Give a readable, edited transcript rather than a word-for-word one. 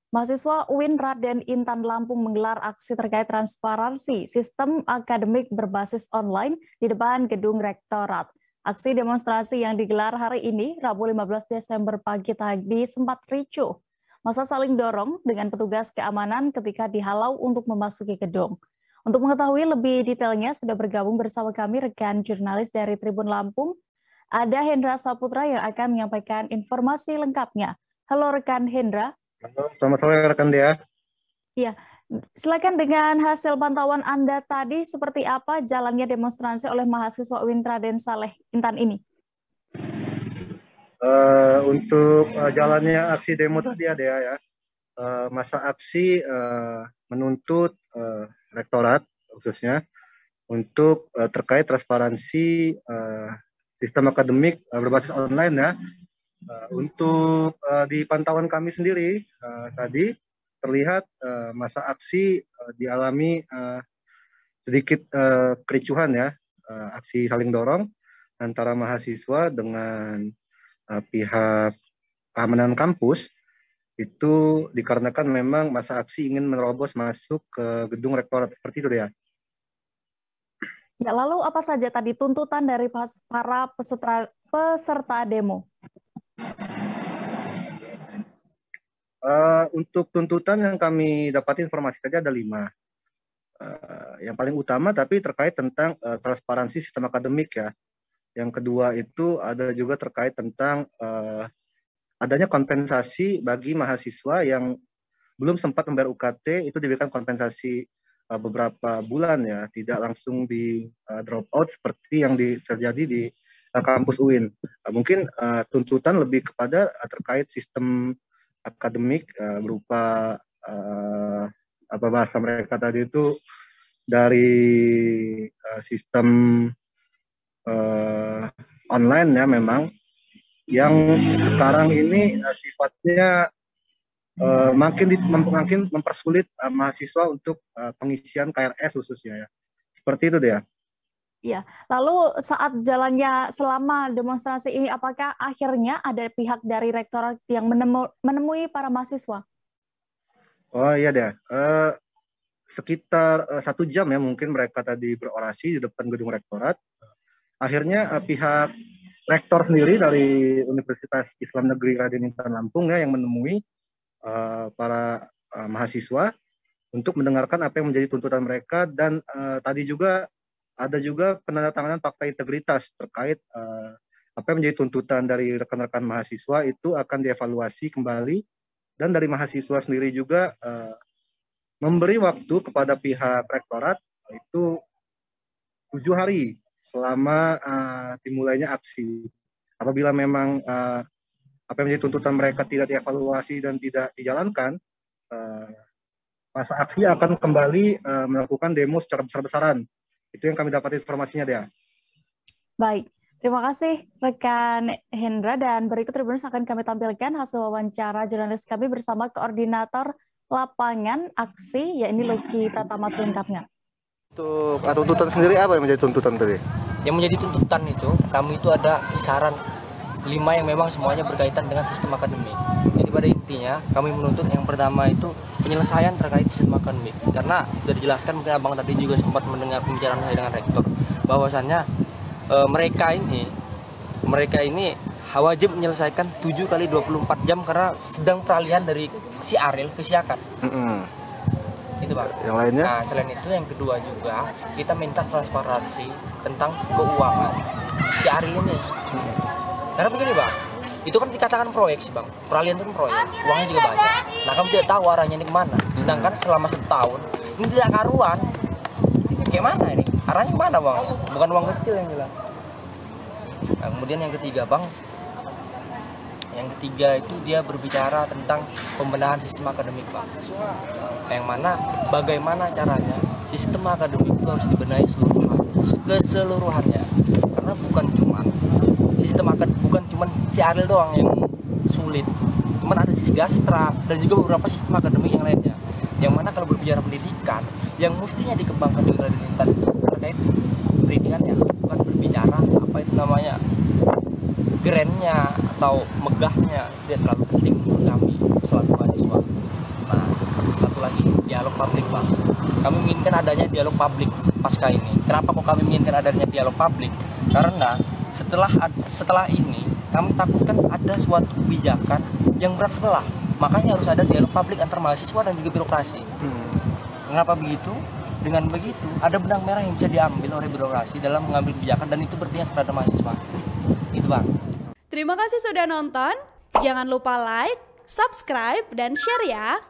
Mahasiswa UIN Raden Intan Lampung menggelar aksi terkait transparansi sistem akademik berbasis online di depan gedung Rektorat. Aksi demonstrasi yang digelar hari ini, Rabu 15 Desember pagi tadi sempat ricuh. Massa saling dorong dengan petugas keamanan ketika dihalau untuk memasuki gedung. Untuk mengetahui lebih detailnya, sudah bergabung bersama kami rekan jurnalis dari Tribun Lampung, ada Hendra Saputra yang akan menyampaikan informasi lengkapnya. Halo rekan Hendra. Halo, selamat sore rekan Dia. Iya, silakan dengan hasil pantauan Anda tadi, seperti apa jalannya demonstrasi oleh mahasiswa UIN Raden Saleh Intan ini? Untuk jalannya aksi demo tadi ada ya, masa aksi menuntut rektorat khususnya untuk terkait transparansi sistem akademik berbasis online ya. Untuk di pantauan kami sendiri tadi terlihat masa aksi dialami sedikit kericuhan ya, aksi saling dorong antara mahasiswa dengan pihak keamanan kampus. Itu dikarenakan memang masa aksi ingin menerobos masuk ke gedung rektorat, seperti itu ya. Ya, lalu apa saja tadi tuntutan dari para peserta demo? Untuk tuntutan yang kami dapat informasi saja ada 5. Yang paling utama tapi terkait tentang transparansi sistem akademik ya. Yang kedua itu ada juga terkait tentang adanya kompensasi bagi mahasiswa yang belum sempat membayar UKT, itu diberikan kompensasi beberapa bulan ya, tidak langsung di drop out seperti yang terjadi di kampus UIN. Mungkin tuntutan lebih kepada terkait sistem akademik berupa apa bahasa mereka tadi itu dari sistem online ya, memang yang sekarang ini sifatnya makin mempersulit mahasiswa untuk pengisian KRS khususnya ya. Seperti itu deh. Ya, lalu saat jalannya selama demonstrasi ini, apakah akhirnya ada pihak dari rektorat yang menemui para mahasiswa? Oh iya deh, sekitar 1 jam ya mungkin mereka tadi berorasi di depan gedung rektorat. Akhirnya pihak rektor sendiri dari Universitas Islam Negeri Raden Intan Lampung ya yang menemui para mahasiswa untuk mendengarkan apa yang menjadi tuntutan mereka, dan tadi juga ada juga penandatanganan fakta integritas terkait apa yang menjadi tuntutan dari rekan-rekan mahasiswa itu akan dievaluasi kembali, dan dari mahasiswa sendiri juga memberi waktu kepada pihak rektorat itu 7 hari selama dimulainya aksi. Apabila memang apa yang menjadi tuntutan mereka tidak dievaluasi dan tidak dijalankan, masa aksi akan kembali melakukan demo secara besar-besaran. Itu yang kami dapat informasinya, Dea. Baik, terima kasih rekan Hendra, dan berikut Tribuners akan kami tampilkan hasil wawancara jurnalis kami bersama koordinator lapangan aksi, yaitu Lucky Pratama selengkapnya. Untuk tuntutan sendiri apa yang menjadi tuntutan tadi? Yang menjadi tuntutan itu, kami itu ada kisaran 5 yang memang semuanya berkaitan dengan sistem akademik. Jadi pada intinya kami menuntut yang pertama itu penyelesaian terkait sistem akademik. Karena sudah dijelaskan, mungkin abang tadi juga sempat mendengar pembicaraan saya dengan rektor, bahwasannya mereka ini wajib menyelesaikan 7 kali 24 jam karena sedang peralihan dari si Ariel ke si Akad. Itu Bang. Yang lainnya? Nah, selain itu yang kedua juga kita minta transparansi tentang keuangan si Ariel ini. Karena begini Bang, itu kan dikatakan proyek sih Bang, peralihan itu kan proyek, uangnya juga banyak. Nah kami tidak tahu arahnya ini kemana, sedangkan selama 1 tahun ini tidak karuan. Kayak mana ini? Arahnya kemana Bang? Bukan uang kecil yang jelas. Nah, kemudian yang ketiga Bang, yang ketiga itu dia berbicara tentang pembenahan sistem akademik Bang. Yang mana bagaimana caranya sistem akademik itu harus dibenahi keseluruhannya. Karena bukan cuma si Ariel doang yang sulit, cuman ada sisi Gastra dan juga beberapa sistem akademik yang lainnya. Yang mana kalau berbicara pendidikan, yang mestinya dikembangkan di Raden Intan itu terkait pendidikannya, bukan berbicara apa itu namanya grandnya atau megahnya, tidak terlalu penting menurut kami selaku mahasiswa. publik, Bang. Kami menginginkan adanya dialog publik pasca ini. Kenapa kok kami menginginkan adanya dialog publik? Karena setelah ini kami takutkan ada suatu kebijakan yang berat sebelah. Makanya harus ada dialog publik antar mahasiswa dan juga birokrasi. Kenapa begitu? Dengan begitu ada benang merah yang bisa diambil oleh birokrasi dalam mengambil kebijakan dan itu berpihak pada mahasiswa. Itu, Bang. Terima kasih sudah nonton. Jangan lupa like, subscribe, dan share ya.